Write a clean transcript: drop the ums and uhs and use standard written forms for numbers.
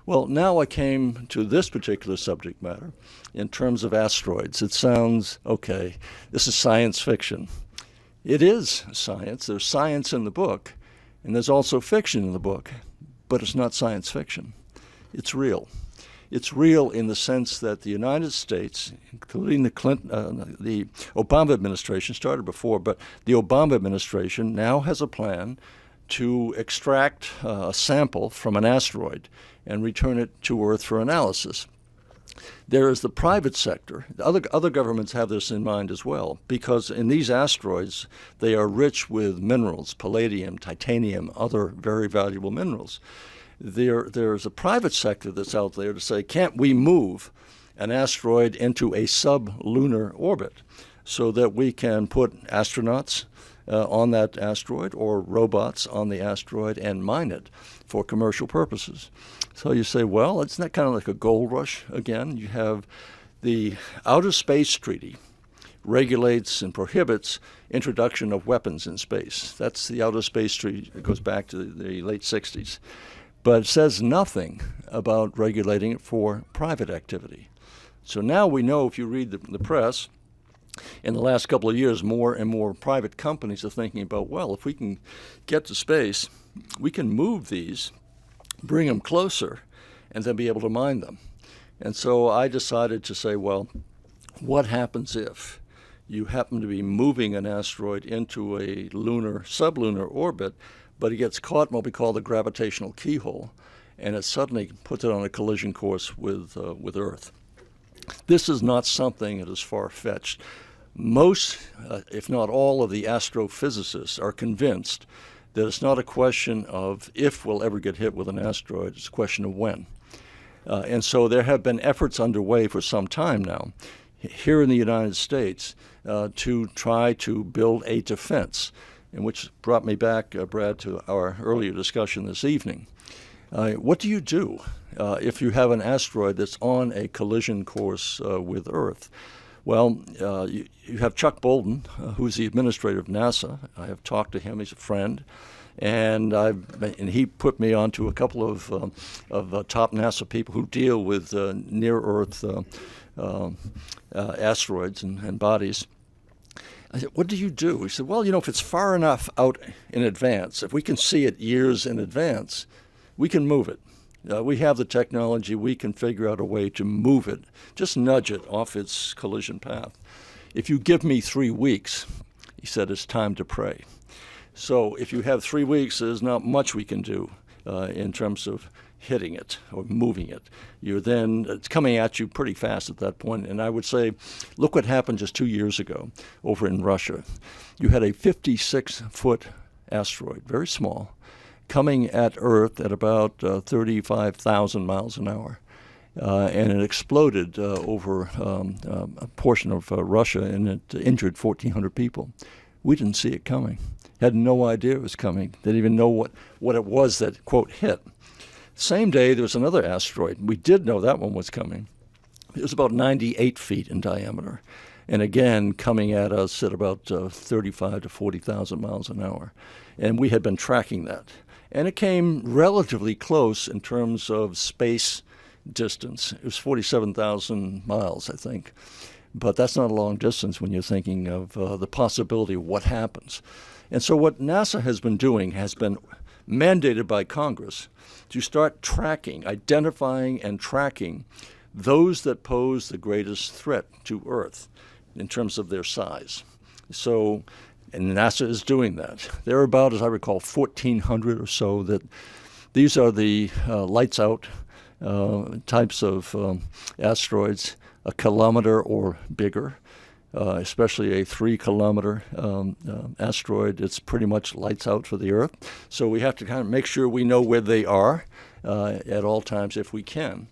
Well, now I came to this particular subject matter in terms of asteroids. It sounds, okay, this is science fiction. It is science. There's science in the book, and there's also fiction in the book, but it's not science fiction. It's real. It's real in the sense that the United States, including the Obama administration, started before, but the Obama administration now has a plan to extract a sample from an asteroid and return it to Earth for analysis. There is the private sector. Other governments have this in mind as well, because in these asteroids, they are rich with minerals, palladium, titanium, other very valuable minerals. There's a private sector that's out there to say, can't we move an asteroid into a sub-lunar orbit so that we can put astronauts on that asteroid or robots on the asteroid and mine it for commercial purposes? So you say, well, it's not kind of like a gold rush again. You have the Outer Space Treaty regulates and prohibits introduction of weapons in space. That's the Outer Space Treaty. It goes back to the late 60s. But it says nothing about regulating it for private activity. So now we know, if you read the press, in the last couple of years, more and more private companies are thinking about, well, if we can get to space, we can move these, bring them closer, and then be able to mine them. And so I decided to say, well, what happens if you happen to be moving an asteroid into a sublunar orbit, but it gets caught in what we call the gravitational keyhole, and it suddenly puts it on a collision course with Earth. This is not something that is far-fetched. Most, if not all, of the astrophysicists are convinced that it's not a question of if we'll ever get hit with an asteroid, it's a question of when. And so there have been efforts underway for some time now here in the United States to try to build a defense, and which brought me back, Brad, to our earlier discussion this evening. What do you do if you have an asteroid that's on a collision course with Earth? Well, you have Chuck Bolden, who's the administrator of NASA. I have talked to him. He's a friend. And he put me onto a couple of top NASA people who deal with near-Earth asteroids and bodies. I said, what do you do? He said, well, if it's far enough out in advance, if we can see it years in advance, we can move it. We have the technology. We can figure out a way to move it, just nudge it off its collision path. If you give me 3 weeks, he said, it's time to pray. So if you have 3 weeks, there's not much we can do in terms of hitting it or moving it. It's coming at you pretty fast at that point. And I would say, look what happened just 2 years ago over in Russia. You had a 56-foot asteroid, very small, coming at Earth at about 35,000 miles an hour. And it exploded over a portion of Russia, and it injured 1,400 people. We didn't see it coming. Had no idea it was coming. Didn't even know what it was that, quote, hit. Same day, there was another asteroid. We did know that one was coming. It was about 98 feet in diameter, and again, coming at us at about 35 to 40,000 miles an hour. And we had been tracking that. And it came relatively close in terms of space distance. It was 47,000 miles, I think. But that's not a long distance when you're thinking of the possibility of what happens. And so what NASA has been doing has been mandated by Congress to start tracking, identifying and tracking those that pose the greatest threat to Earth in terms of their size. So, and NASA is doing that. There are about, as I recall, 1,400 or so that these are the lights out types of asteroids, a kilometer or bigger, especially a 3-kilometer asteroid. It's pretty much lights out for the Earth. So we have to kind of make sure we know where they are at all times if we can.